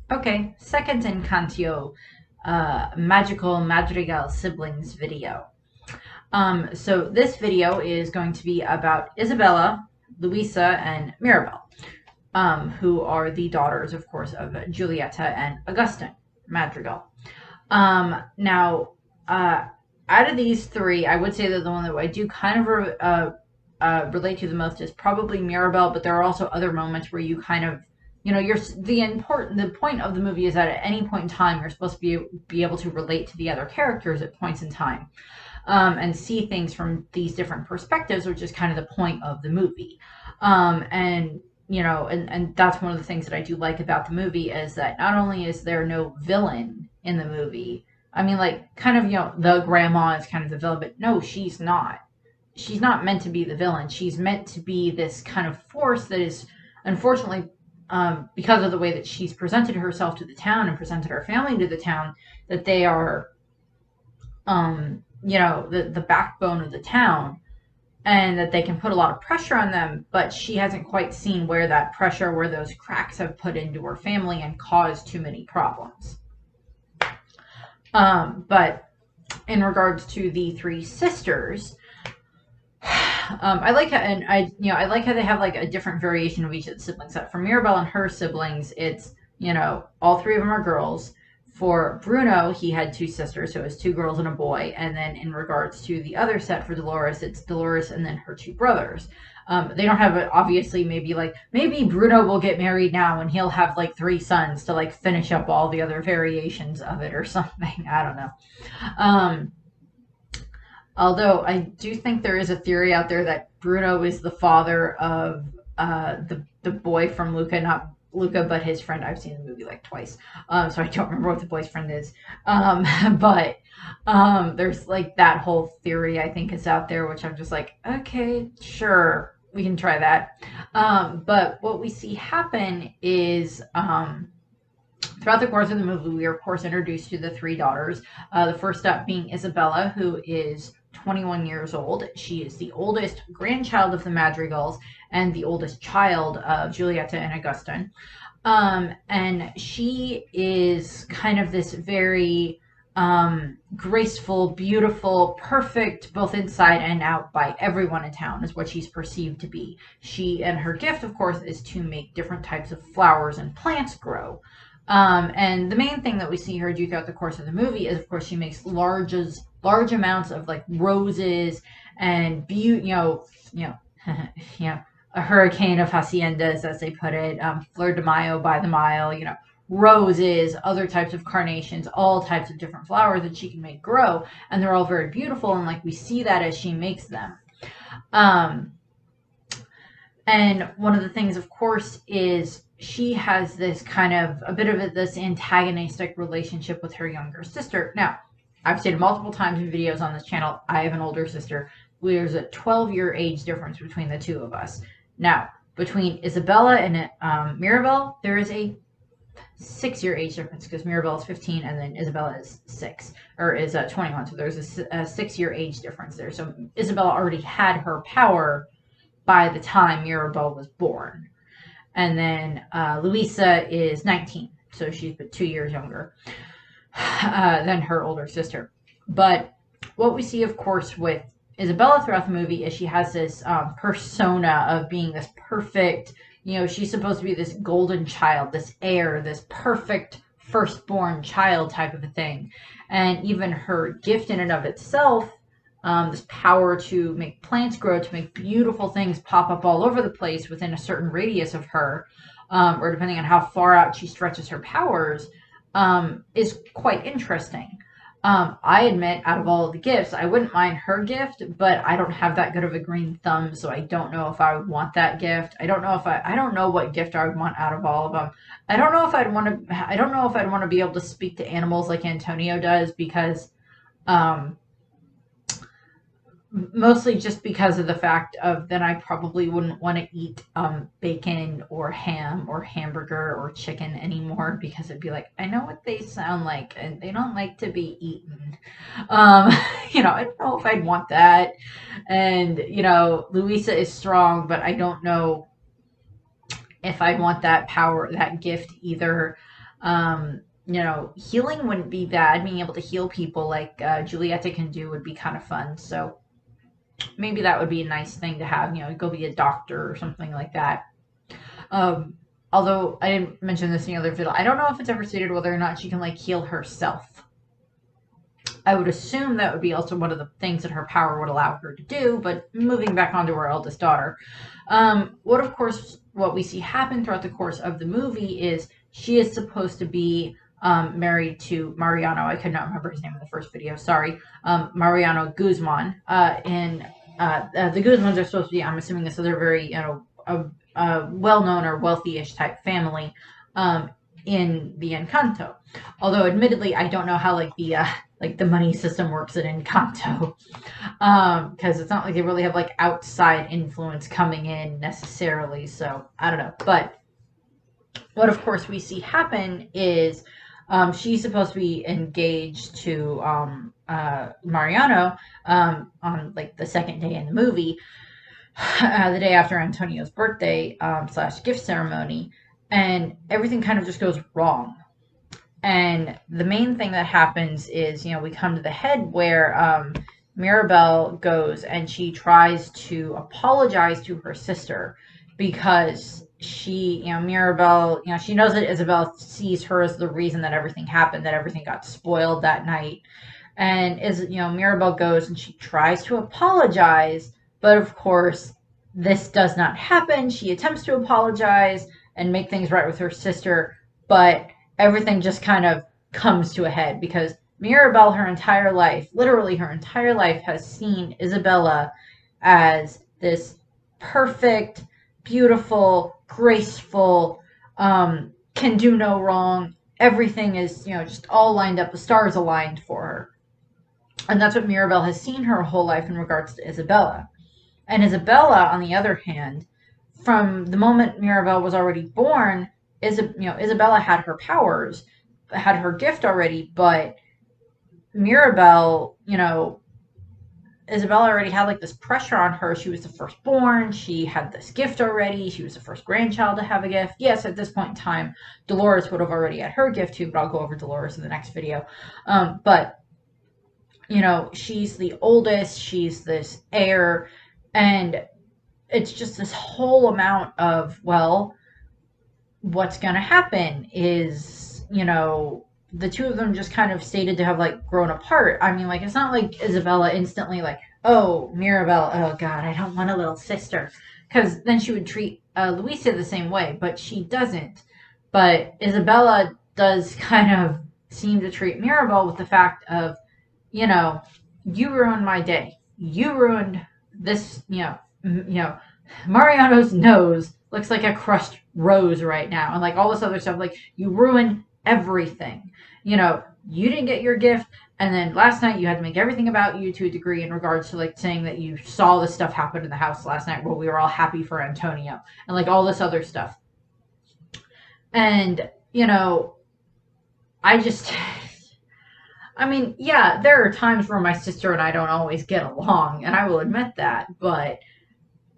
Okay, second in Cantio, Magical Madrigal siblings video. So this video is going to be about Isabella, Luisa, and Mirabelle, who are the daughters, of course, of Giulietta and Augustin Madrigal. Now, out of these three, I would say that the one that I do kind of relate to the most is probably Mirabelle, but there are also other moments where you kind of, you're the point of the movie is that at any point in time you're supposed to be able to relate to the other characters at points in time, and see things from these different perspectives, which is kind of the point of the movie. And and that's one of the things that I do like about the movie is that not only is there no villain in the movie, I mean, like, kind of, the grandma is kind of the villain, but no, she's not. She's not meant to be the villain. She's meant to be this kind of force that is, unfortunately, because of the way that she's presented herself to the town and presented her family to the town, that they are, the backbone of the town, and that they can put a lot of pressure on them, but she hasn't quite seen where that pressure, where those cracks have put into her family and caused too many problems. But in regards to the three sisters, I like how, and I like how they have like a different variation of each of the siblings. That for Mirabelle and her siblings, it's all three of them are girls. For Bruno, he had two sisters, so it was two girls and a boy. And then in regards to the other set for Dolores, it's Dolores and then her two brothers. They don't have it, obviously. Maybe Bruno will get married now and he'll have like three sons to like finish up all the other variations of it or something. I don't know. Although I do think there is a theory out there that Bruno is the father of the boy from Luca, not Luca, but his friend. I've seen the movie like twice, so I don't remember what the boy's friend is. But there's like that whole theory I think is out there, which I'm just like, okay, sure, we can try that. But what we see happen is throughout the course of the movie, we are of course introduced to the three daughters. The first up being Isabella, who is 21 years old. She is the oldest grandchild of the Madrigals and the oldest child of Giulietta and Augustin. And she is kind of this very graceful, beautiful, perfect, both inside and out by everyone in town, is what she's perceived to be. And her gift, of course, is to make different types of flowers and plants grow. And the main thing that we see her do throughout the course of the movie is, of course, she makes large amounts of like roses and a hurricane of haciendas, as they put it, fleur de mayo by the mile, roses, other types of carnations, all types of different flowers that she can make grow, and they're all very beautiful, and like we see that as she makes them. And one of the things, of course, is she has this kind of a bit of this antagonistic relationship with her younger sister. Now, I've stated multiple times in videos on this channel, I have an older sister. There's a 12-year age difference between the two of us. Now, between Isabella and Mirabelle, there is a 6-year age difference because Mirabelle is 15 and then Isabella is 21. So there's a 6-year age difference there. So Isabella already had her power by the time Mirabelle was born. And then Luisa is 19, so she's 2 years younger than her older sister. But what we see, of course, with Isabella throughout the movie is she has this persona of being this perfect, she's supposed to be this golden child, this heir, this perfect firstborn child type of a thing. And even her gift in and of itself, this power to make plants grow, to make beautiful things pop up all over the place within a certain radius of her, or depending on how far out she stretches her powers, is quite interesting. I admit, out of all of the gifts, I wouldn't mind her gift, but I don't have that good of a green thumb, so I don't know if I would want that gift. I don't know what gift I would want out of all of them. I don't know if I'd want to be able to speak to animals like Antonio does, because, mostly just because of the fact of that I probably wouldn't want to eat bacon or ham or hamburger or chicken anymore, because it'd be like, I know what they sound like and they don't like to be eaten. I don't know if I'd want that. And, Luisa is strong, but I don't know if I'd want that power, that gift either. Healing wouldn't be bad. Being able to heal people like Julieta can do would be kind of fun. So maybe that would be a nice thing to have. Go be a doctor or something like that. Um, Although I didn't mention this in the other video, I don't know if it's ever stated whether or not she can like heal herself. I would assume that would be also one of the things that her power would allow her to do, but moving back onto her eldest daughter. What we see happen throughout the course of the movie is she is supposed to be married to Mariano. I could not remember his name in the first video, sorry. Mariano Guzman. The Guzmans are supposed to be, I'm assuming this other very, well-known or wealthy-ish type family in the Encanto. Although, admittedly, I don't know how the money system works at Encanto, because it's not like they really have like outside influence coming in necessarily. So I don't know. But what, of course, we see happen is she's supposed to be engaged to Mariano on like the second day in the movie, the day after Antonio's birthday / gift ceremony, and everything kind of just goes wrong. And the main thing that happens is, we come to the head where Mirabelle goes and she tries to apologize to her sister because Mirabelle, she knows that Isabella sees her as the reason that everything happened, that everything got spoiled that night. And Mirabelle goes and she tries to apologize, but of course, this does not happen. She attempts to apologize and make things right with her sister, but everything just kind of comes to a head because Mirabelle, her entire life, literally her entire life, has seen Isabella as this perfect, beautiful, graceful, can do no wrong. Everything is, just all lined up. The stars aligned for her. And that's what Mirabelle has seen her whole life in regards to Isabella. And Isabella, on the other hand, from the moment Mirabelle was already born, Isabella had her powers, had her gift already, but Mirabelle, Isabella already had like this pressure on her. She was the firstborn. She had this gift already. She was the first grandchild to have a gift. Yes, at this point in time, Dolores would have already had her gift too, but I'll go over Dolores in the next video. But she's the oldest. She's this heir, and it's just this whole amount of, well, what's going to happen is, the two of them just kind of stated to have like grown apart. I mean, like, it's not like Isabella instantly like, oh, Mirabelle, oh God, I don't want a little sister. Because then she would treat Luisa the same way, but she doesn't. But Isabella does kind of seem to treat Mirabelle with the fact of, you ruined my day. You ruined this, Mariano's nose looks like a crushed rose right now. And like all this other stuff, like you ruined everything. You didn't get your gift. And then last night you had to make everything about you to a degree in regards to like saying that you saw this stuff happen in the house last night where we were all happy for Antonio and like all this other stuff. And, yeah, there are times where my sister and I don't always get along, and I will admit that, but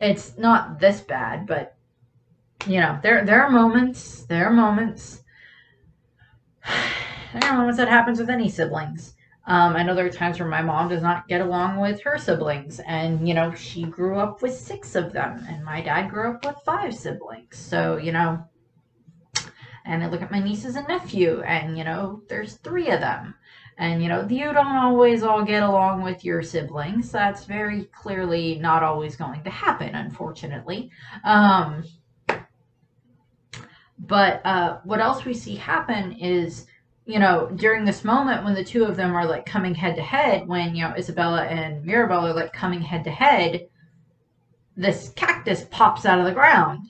it's not this bad. But there are moments that happens with any siblings. I know there are times where my mom does not get along with her siblings, and she grew up with 6 of them, and my dad grew up with 5 siblings. So and I look at my nieces and nephew, and there's 3 of them. And, you don't always all get along with your siblings. That's very clearly not always going to happen, unfortunately. But what else we see happen is, during this moment when the two of them are, like, coming head-to-head, when, Isabella and Mirabelle are, like, coming head-to-head, this cactus pops out of the ground.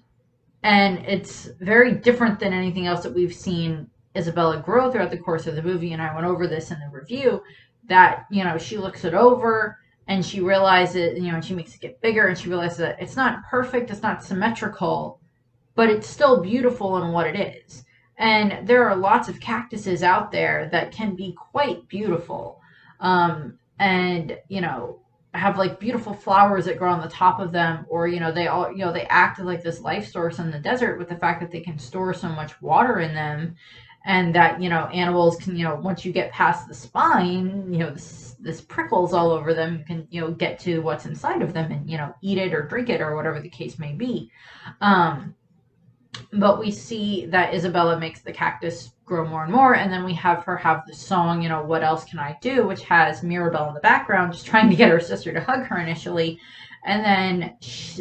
And it's very different than anything else that we've seen Isabella grow throughout the course of the movie, and I went over this in the review, that, she looks it over, and she realizes, and she makes it get bigger, and she realizes that it's not perfect, it's not symmetrical, but it's still beautiful in what it is. And there are lots of cactuses out there that can be quite beautiful, and, have like beautiful flowers that grow on the top of them, or they act like this life source in the desert with the fact that they can store so much water in them. and that, animals can, once you get past the spine, this prickles all over them, can, get to what's inside of them and, eat it or drink it or whatever the case may be. But we see that Isabella makes the cactus grow more and more, and then we have her have the song, What Else Can I Do, which has Mirabelle in the background just trying to get her sister to hug her initially. And then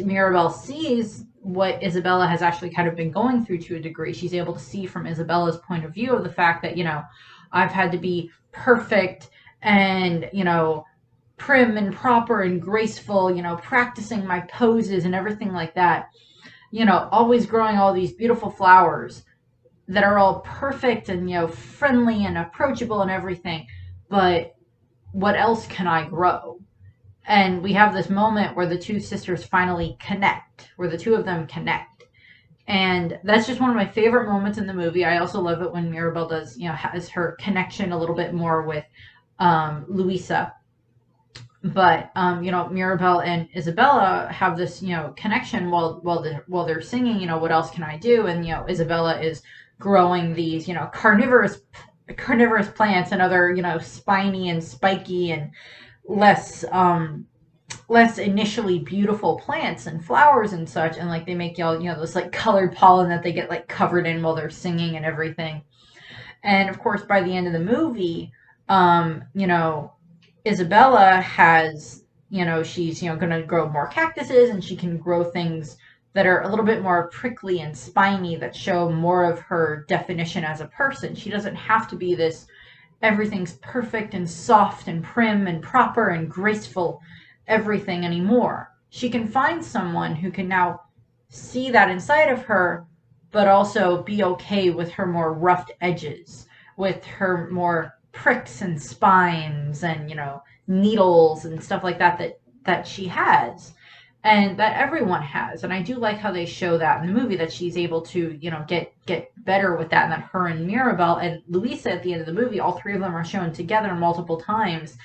Mirabelle sees what Isabella has actually kind of been going through to a degree. She's able to see from Isabella's point of view of the fact that, I've had to be perfect and, prim and proper and graceful, practicing my poses and everything like that. Always growing all these beautiful flowers that are all perfect and, friendly and approachable and everything. But what else can I grow? And we have this moment where the two sisters finally connect, where the two of them connect. And that's just one of my favorite moments in the movie. I also love it when Mirabelle does, has her connection a little bit more with Luisa. But Mirabelle and Isabella have this connection while they're singing, what else can I do? And Isabella is growing these carnivorous plants and other spiny and spiky and less initially beautiful plants and flowers and such, and like they make y'all this like colored pollen that they get like covered in while they're singing and everything. And of course by the end of the movie, Isabella has, she's, going to grow more cactuses, and she can grow things that are a little bit more prickly and spiny that show more of her definition as a person. She doesn't have to be this, everything's perfect and soft and prim and proper and graceful everything anymore. She can find someone who can now see that inside of her, but also be okay with her more roughed edges, with her more pricks and spines and needles and stuff like that she has, and that everyone has. And I do like how they show that in the movie, that she's able to get better with that, and that her and Mirabelle and Luisa at the end of the movie, all three of them are shown together multiple times,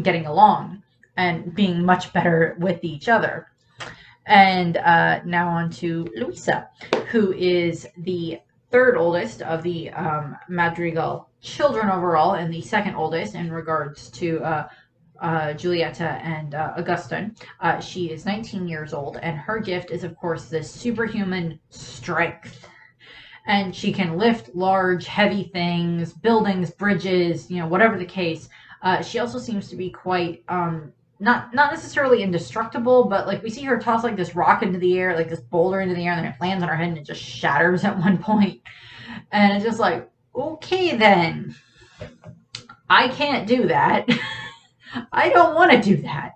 getting along and being much better with each other. And now on to Luisa, who is the third oldest of the Madrigal children overall, and the second oldest in regards to Giulietta and Augustine. She is 19 years old, and her gift is, of course, this superhuman strength. And she can lift large, heavy things, buildings, bridges, whatever the case. She also seems to be quite not necessarily indestructible, but like we see her toss like this rock into the air, like this boulder into the air, and then it lands on her head and it just shatters at one point. And it's just like, okay then, I can't do that. I don't want to do that.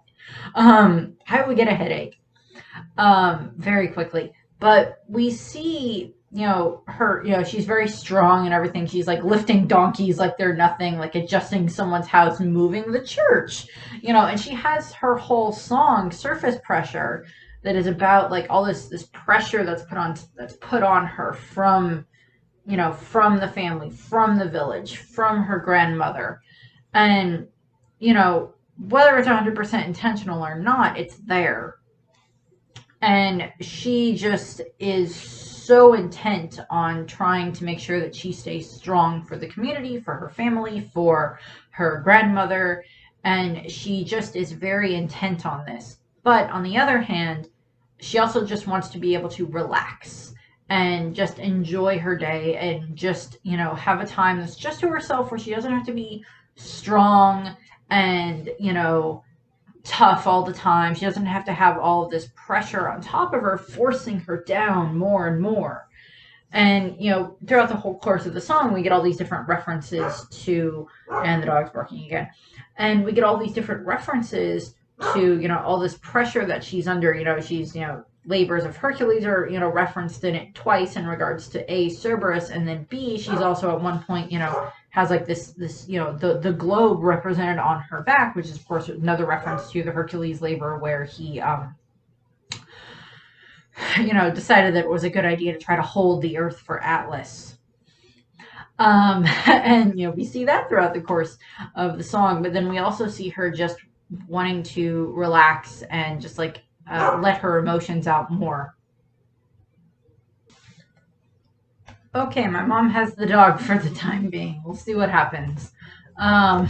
I would get a headache very quickly. But we see, her, she's very strong and everything. She's like lifting donkeys like they're nothing, like adjusting someone's house, moving the church, and she has her whole song, Surface Pressure, that is about like all this pressure that's put on her from the family, from the village, from her grandmother. And, whether it's 100% intentional or not, it's there. And she just is so intent on trying to make sure that she stays strong for the community, for her family, for her grandmother. And she just is very intent on this. But on the other hand, she also just wants to be able to relax and just enjoy her day and just, have a time that's just to herself, where she doesn't have to be strong and, tough all the time. She doesn't have to have all of this pressure on top of her, forcing her down more and more. And, throughout the whole course of the song, we get all these different references to, and the dog's barking again, and we get all these different references to, all this pressure that she's under. She's, labors of Hercules are, referenced in it twice in regards to A, Cerberus, and then B, she's also at one point, has like this, the globe represented on her back, which is of course another reference to the Hercules labor where he, decided that it was a good idea to try to hold the earth for Atlas. And, we see that throughout the course of the song, but then we also see her just wanting to relax and just like, let her emotions out more. Okay, my mom has the dog for the time being. We'll see what happens. Um,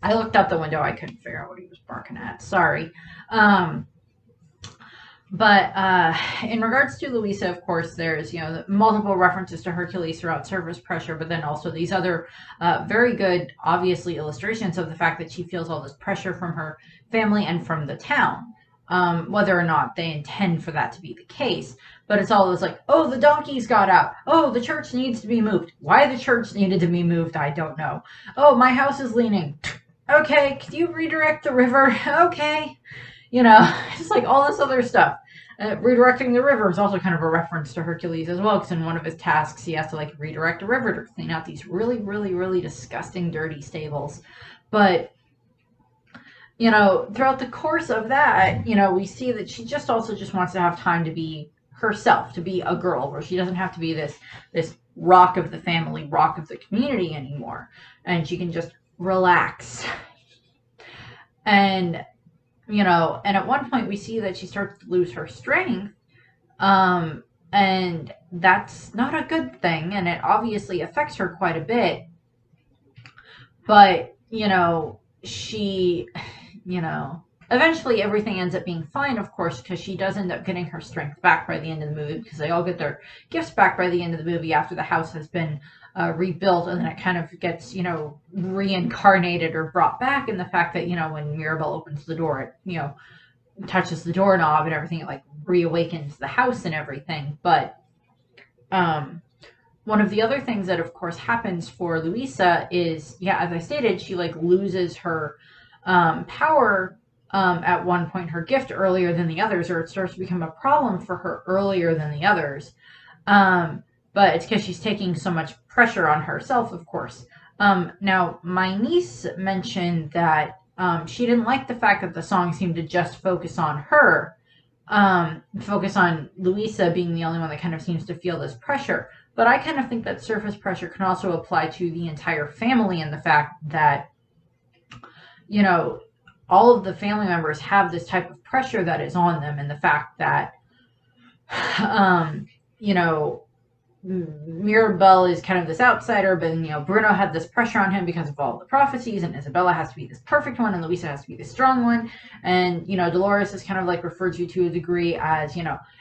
I looked out the window. I couldn't figure out what he was barking at. Sorry. Um, but in regards to Luisa, of course, there's multiple references to Hercules throughout surface pressure, but then also these other very good, obviously, illustrations of the fact that she feels all this pressure from her family and from the town, whether or not they intend for that to be the case. But it's all this like, oh, the donkeys got out. Oh, the church needs to be moved. Why the church needed to be moved, I don't know. Oh, my house is leaning. Okay, can you redirect the river? Okay. Just like all this other stuff. Redirecting the river is also kind of a reference to Hercules as well, because in one of his tasks, he has to like redirect a river to clean out these really, really, really disgusting, dirty stables. But throughout the course of that, we see that she just wants to have time to be herself, to be a girl, where she doesn't have to be this rock of the family, rock of the community anymore, and she can just relax. And and at one point we see that she starts to lose her strength, and that's not a good thing, and it obviously affects her quite a bit. But she eventually everything ends up being fine, of course, because she does end up getting her strength back by the end of the movie, because they all get their gifts back by the end of the movie after the house has been rebuilt, and then it kind of gets reincarnated or brought back in the fact that when Mirabelle opens the door, it touches the doorknob and everything, it like reawakens the house and everything. But one of the other things that of course happens for Luisa is, as I stated, she like loses her power at one point, her gift, earlier than the others, or it starts to become a problem for her earlier than the others. But it's because she's taking so much pressure on herself, of course. Now, my niece mentioned that she didn't like the fact that the song seemed to just focus on her, focus on Luisa being the only one that kind of seems to feel this pressure. But I kind of think that surface pressure can also apply to the entire family, and the fact that, all of the family members have this type of pressure that is on them, and the fact that, Mirabelle is kind of this outsider, but Bruno had this pressure on him because of all the prophecies, and Isabella has to be this perfect one, and Luisa has to be the strong one, and Dolores is kind of like referred to a degree as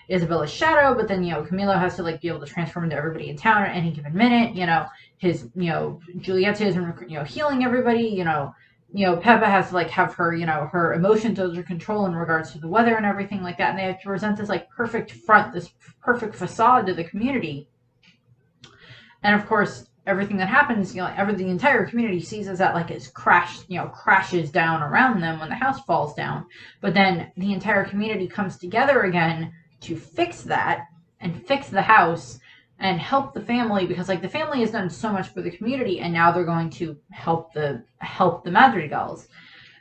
Isabella's shadow, but then Camilo has to like be able to transform into everybody in town at any given minute. His Julieta is healing everybody. Peppa has to like have her her emotions under control in regards to the weather and everything like that, and they have to present this like perfect front, this perfect facade to the community. And of course, everything that happens, the entire community sees as that like it's crashes down around them when the house falls down. But then the entire community comes together again to fix that and fix the house and help the family, because like the family has done so much for the community, and now they're going to help the Madrigals.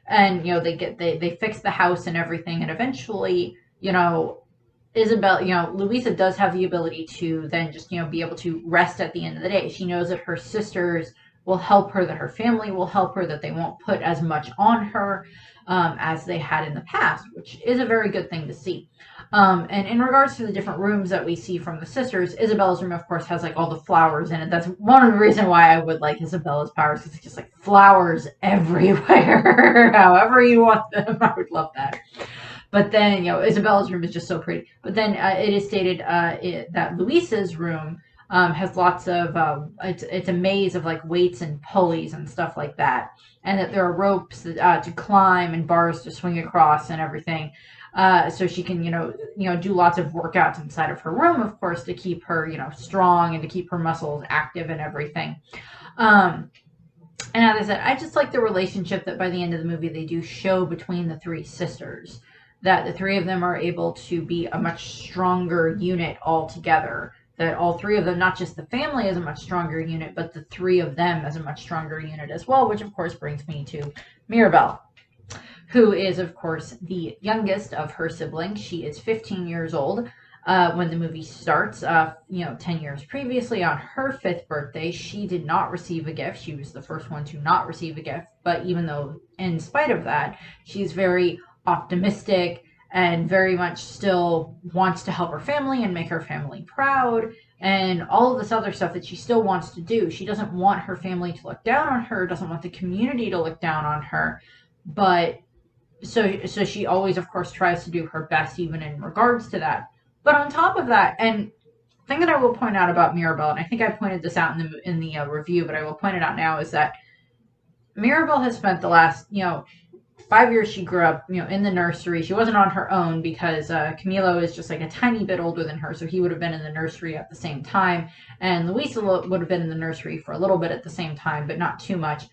And they fix the house and everything, and eventually Isabella, Luisa does have the ability to then just, be able to rest at the end of the day. She knows that her sisters will help her, that her family will help her, that they won't put as much on her as they had in the past, which is a very good thing to see. And in regards to the different rooms that we see from the sisters, Isabella's room, of course, has like all the flowers in it. That's one of the reasons why I would like Isabella's powers, because it's just like flowers everywhere. However you want them, I would love that. But then, Isabella's room is just so pretty. But then it is stated that Luisa's room has lots of, it's a maze of like weights and pulleys and stuff like that. And that there are ropes to climb and bars to swing across and everything. So she can, do lots of workouts inside of her room, of course, to keep her, strong and to keep her muscles active and everything. And as I said, I just like the relationship that by the end of the movie they do show between the three sisters. That the three of them are able to be a much stronger unit all together. That all three of them, not just the family is a much stronger unit, but the three of them as a much stronger unit as well, which of course brings me to Mirabelle, who is of course the youngest of her siblings. She is 15 years old when the movie starts. 10 years previously, on her 5th birthday, she did not receive a gift. She was the first one to not receive a gift, but even though in spite of that, she's very optimistic and very much still wants to help her family and make her family proud. and all of this other stuff that she still wants to do. She doesn't want her family to look down on her, doesn't want the community to look down on her, but so she always, of course, tries to do her best even in regards to that. But on top of that, and thing that I will point out about Mirabelle, and I think I pointed this out in the review, but I will point it out now, is that Mirabelle has spent the last 5 years. She grew up in the nursery. She wasn't on her own because Camilo is just like a tiny bit older than her, so he would have been in the nursery at the same time, and Luisa would have been in the nursery for a little bit at the same time, but not too much.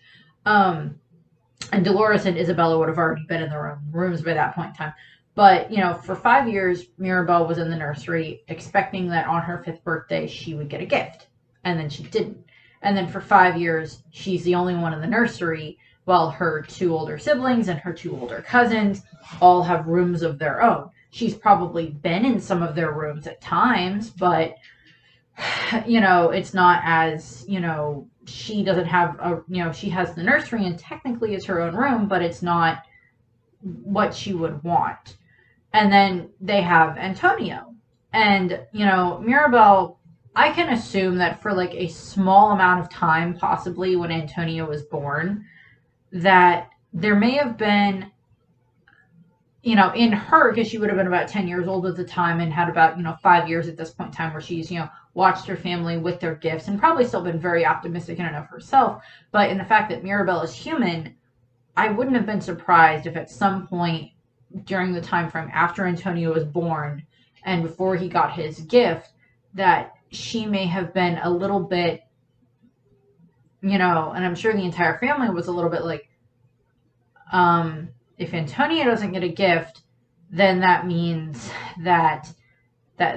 And Dolores and Isabella would have already been in the rooms by that point in time. But, for 5 years, Mirabelle was in the nursery expecting that on her 5th birthday she would get a gift. And then she didn't. And then for 5 years, she's the only one in the nursery, while her 2 older siblings and her 2 older cousins all have rooms of their own. She's probably been in some of their rooms at times, but, it's not as, she doesn't have she has the nursery and technically it's her own room, but it's not what she would want. And then they have Antonio. And, Mirabelle, I can assume that for like a small amount of time, possibly when Antonio was born, that there may have been, in her, because she would have been about 10 years old at the time and had about, 5 years at this point in time where she's, watched her family with their gifts and probably still been very optimistic in and of herself. But in the fact that Mirabelle is human, I wouldn't have been surprised if at some point during the time frame after Antonio was born and before he got his gift, that she may have been a little bit, and I'm sure the entire family was a little bit like, if Antonio doesn't get a gift, then that means that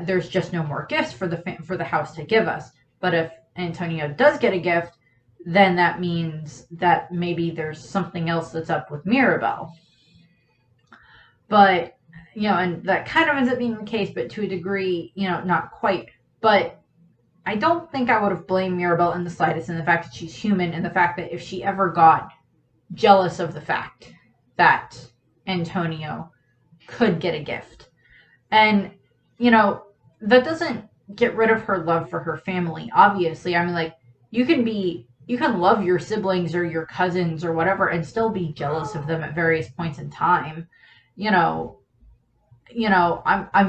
there's just no more gifts for the house to give us. But if Antonio does get a gift, then that means that maybe there's something else that's up with Mirabelle. But, and that kind of ends up being the case, but to a degree, not quite. But I don't think I would have blamed Mirabelle in the slightest in the fact that she's human, and the fact that if she ever got jealous of the fact that Antonio could get a gift. And, that doesn't get rid of her love for her family, obviously. I mean, like, you can love your siblings or your cousins or whatever and still be jealous of them at various points in time. I'm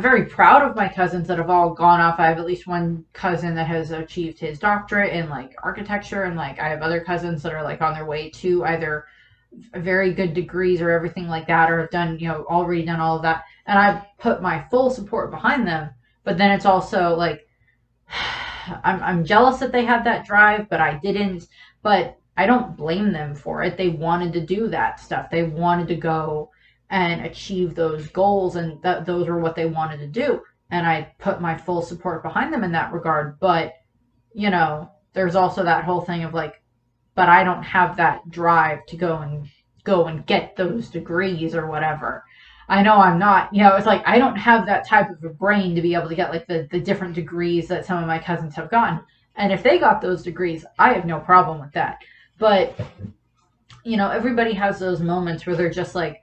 very proud of my cousins that have all gone off. I have at least one cousin that has achieved his doctorate in like architecture, and like I have other cousins that are like on their way to either very good degrees or everything like that, or have done, already done all of that. And I put my full support behind them. But then it's also like, I'm jealous that they had that drive, but I didn't. But I don't blame them for it. They wanted to do that stuff. They wanted to go and achieve those goals, and those were what they wanted to do. And I put my full support behind them in that regard. But, there's also that whole thing of like, but I don't have that drive to go and get those degrees or whatever. I know I'm not, it's like I don't have that type of a brain to be able to get like the different degrees that some of my cousins have gotten. And if they got those degrees, I have no problem with that. But, everybody has those moments where they're just like,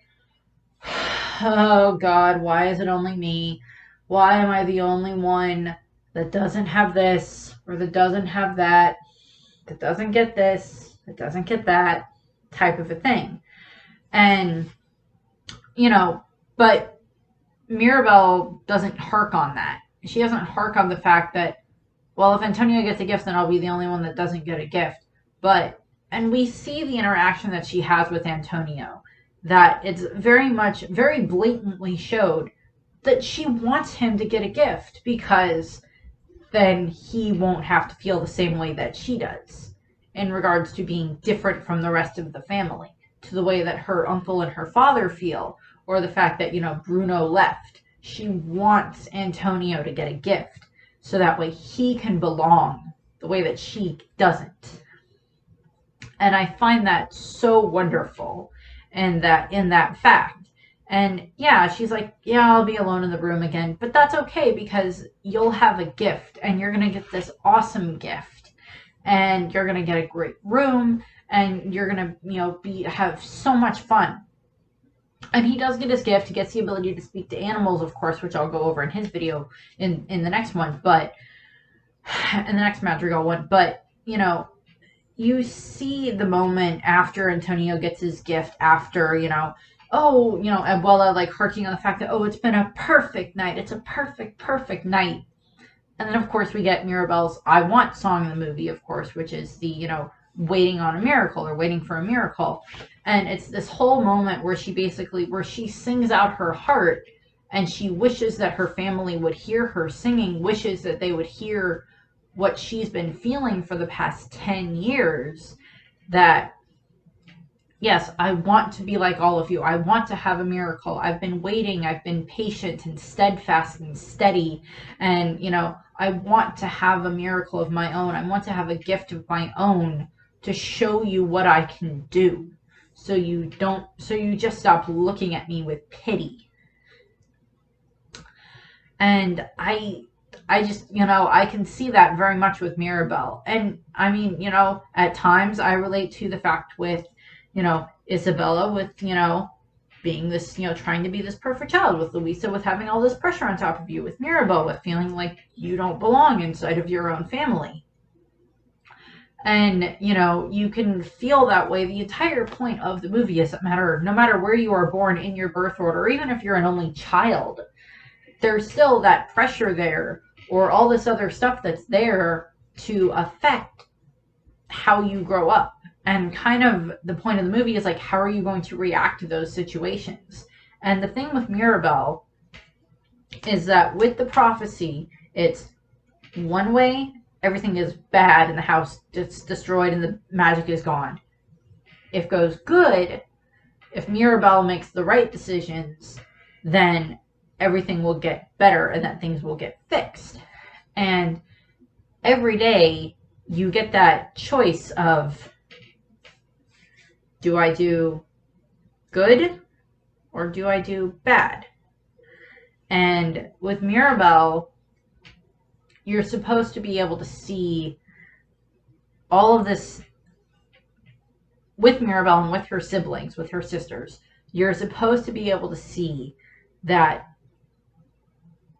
oh God, why is it only me? Why am I the only one that doesn't have this or that doesn't have that doesn't get this, that doesn't get that type of a thing? And, but Mirabelle doesn't hark on that. She doesn't hark on the fact that, well, if Antonio gets a gift, then I'll be the only one that doesn't get a gift. And we see the interaction that she has with Antonio, that it's very blatantly showed that she wants him to get a gift because then he won't have to feel the same way that she does in regards to being different from the rest of the family, to the way that her uncle and her father feel, or the fact that, Bruno left. She wants Antonio to get a gift so that way he can belong the way that she doesn't. And I find that so wonderful in that fact. And yeah, she's like, yeah, I'll be alone in the room again, but that's okay because you'll have a gift and you're going to get this awesome gift and you're going to get a great room and you're going to, have so much fun. And he does get his gift. He gets the ability to speak to animals, of course, which I'll go over in his video in the next one. But and the next Madrigal one. But, you know, you see the moment after Antonio gets his gift, after, Abuela like harking on the fact that, oh, it's been a perfect night. It's a perfect, perfect night. And then, of course, we get Mirabelle's I Want song in the movie, of course, which is the, waiting on a miracle or waiting for a miracle. And it's this whole moment where she sings out her heart, and she wishes that her family would hear her singing, wishes that they would hear what she's been feeling for the past 10 years, that yes, I want to be like all of you. I want to have a miracle. I've been waiting. I've been patient and steadfast and steady. And, I want to have a miracle of my own. I want to have a gift of my own to show you what I can do. So you just stop looking at me with pity. And I just, I can see that very much with Mirabelle. And I mean, at times I relate to the fact with, Isabella with, being this, trying to be this perfect child, with Luisa with having all this pressure on top of you, with Mirabelle with feeling like you don't belong inside of your own family. And, you can feel that way. The entire point of the movie is no matter where you are born in your birth order, or even if you're an only child, there's still that pressure there, or all this other stuff that's there to affect how you grow up. And kind of the point of the movie is like, how are you going to react to those situations? And the thing with Mirabelle is that with the prophecy, it's one way, everything is bad and the house gets destroyed and the magic is gone. If goes good, if Mirabelle makes the right decisions, then everything will get better and that things will get fixed. And every day you get that choice of, do I do good or do I do bad? And with Mirabelle, you're supposed to be able to see all of this with Mirabelle and with her siblings, with her sisters. You're supposed to be able to see that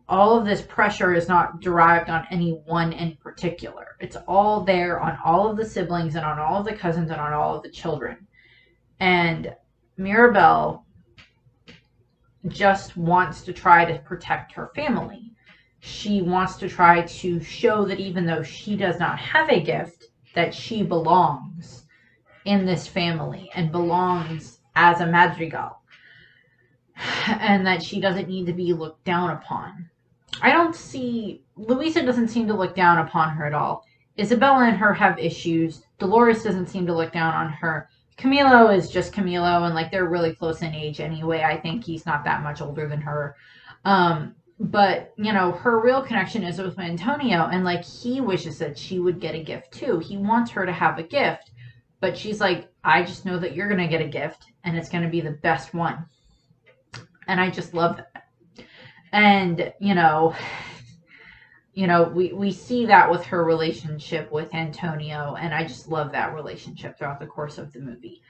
all of this pressure is not derived on any one in particular. It's all there on all of the siblings and on all of the cousins and on all of the children. And Mirabelle just wants to try to protect her family. She wants to try to show that even though she does not have a gift, that she belongs in this family and belongs as a Madrigal. And that she doesn't need to be looked down upon. Luisa doesn't seem to look down upon her at all. Isabella and her have issues. Dolores doesn't seem to look down on her. Camilo is just Camilo, and like they're really close in age anyway. I think he's not that much older than her. But, her real connection is with Antonio, and like he wishes that she would get a gift too. He wants her to have a gift, but she's like, I just know that you're going to get a gift, and it's going to be the best one. And I just love that. And, we see that with her relationship with Antonio, and I just love that relationship throughout the course of the movie.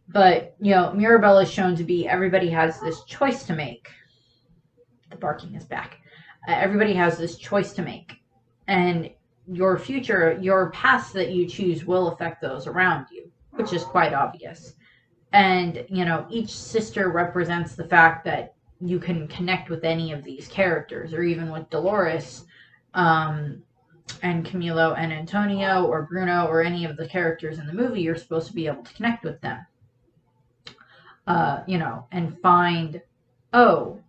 But, Mirabelle is shown to be, everybody has this choice to make. The barking is back. Everybody has this choice to make. And your future, your paths that you choose will affect those around you, which is quite obvious. And, each sister represents the fact that you can connect with any of these characters, or even with Dolores, and Camilo and Antonio, or Bruno, or any of the characters in the movie, you're supposed to be able to connect with them. And find, oh,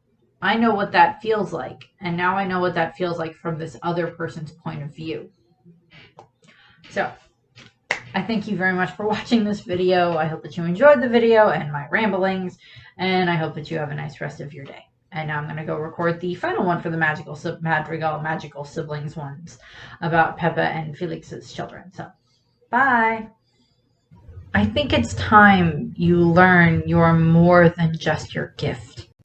I know what that feels like. And now I know what that feels like from this other person's point of view. So, I thank you very much for watching this video. I hope that you enjoyed the video and my ramblings, and I hope that you have a nice rest of your day. And now I'm going to go record the final one for the Madrigal Magical Siblings ones about Pepe and Felix's children. So, bye! I think it's time you learn you're more than just your gift.